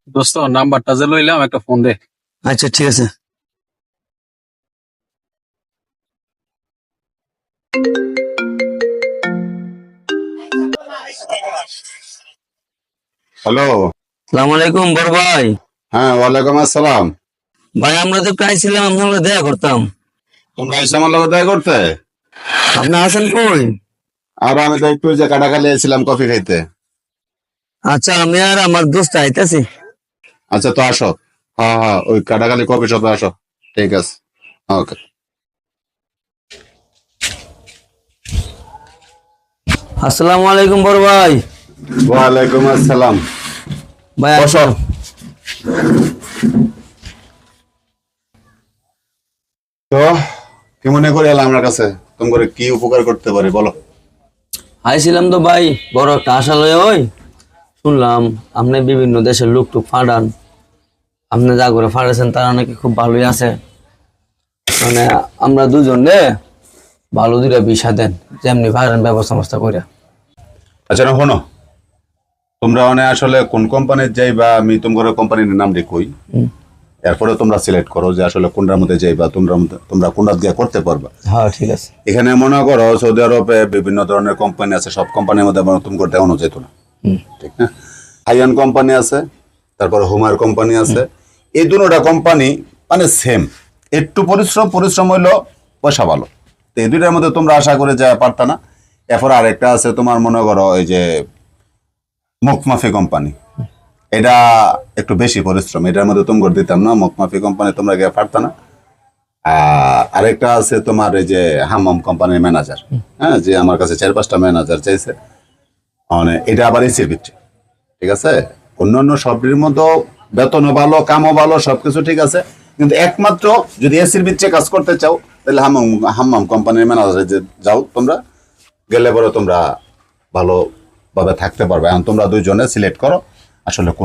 দোস্ত নাম্বারটা যে লইলাম একটা ফোন দে। আচ্ছা ঠিক আছে। হ্যালো। সালাম আলাইকুম বড় ভাই। হ্যাঁ, ওয়ালাইকুম আসসালাম। ভাই আমরা তো প্রায় ছিলাম, আমরা দেখা করতাম। তোমরা এসে আমার লগে দেখা করতে? আপনি আছেন কই? আর আমি তো একটু যে কাটাখালি এসেছিলাম কফি খাইতে। আচ্ছা আমি আর আমার দোস্ত আইতাছি। আচ্ছা, তো আসো। হ্যাঁ হ্যাঁ, ওই কাটাখালি কফি শপে আসো। ঠিক আছে, ওকে। আসসালামু আলাইকুম বড় ভাই। ওয়ালাইকুম আসসালাম। ভাই বসো। আসো। তো কি মনে করে এলাম আমার কাছে? তোমার কি উপকার করতে পারি বলো? আইছিলাম তো ভাই, বড় একটা আশা লয়ে ওই শুনলাম আপনি বিভিন্ন দেশের লোক টুক ফাটান। আপনি যা করে ফাটাছেন তারা নাকি খুব ভালোই আছে। মানে আমরা দুজন রে ভালো দুইটা বিষা দেন, যেমনি ফাটান ব্যবস্থা মস্তা করে। আচ্ছা, না শোনো, তোমরা মানে আসলে কোন কোম্পানির যাই বা আমি তোমার কোম্পানির নাম দেখই, এরপরে তোমরা সিলেক্ট করো যে আসলে কোনটার মধ্যে যাই বা তোমরা কোনটা দিয়ে করতে পারবা। হ্যাঁ ঠিক আছে। এখানে মনে করো সৌদি আরবে বিভিন্ন ধরনের কোম্পানি আছে, সব কোম্পানির মধ্যে নতুন করে দেখানো যেত না, ঠিক না? হাইয়ান কোম্পানি আছে, তারপর হোমার কোম্পানি আছে। এই দুটোটা কোম্পানি মানে সেম, একটু পরিশ্রম হইলো পয়সা ভালো। তো এই দুইটার মধ্যে তোমরা আশা করে যা পারতা না। এরপর আরেকটা আছে তোমার মনে করো এই যে মুখমাফি কোম্পানি, এটা একটু বেশি পরিশ্রম, এটার মধ্যে তোমরা দিতাম না। মুখমাফি কোম্পানি তোমরা গিয়ে পারতা না। আর আরেকটা আছে তোমার এই যে হাম্মাম কোম্পানির ম্যানেজার, হ্যাঁ, যে আমার কাছে 4-5টা ম্যানেজার চাইছে। মানে এটা আবার এসির ভিতরে, ঠিক আছে? অন্যান্য সবের মতো বেতনও ভালো, কামও ভালো, সবকিছু ঠিক আছে, কিন্তু একমাত্র যদি এসির ভিতরে কাজ করতে চাও তাহলে হাম্মাম কোম্পানির ম্যানেজারে যে যাও তোমরা, গেলে পরে তোমরা ভালোভাবে থাকতে পারবে। এখন তোমরা দুইজনে সিলেক্ট করো আসলে কোন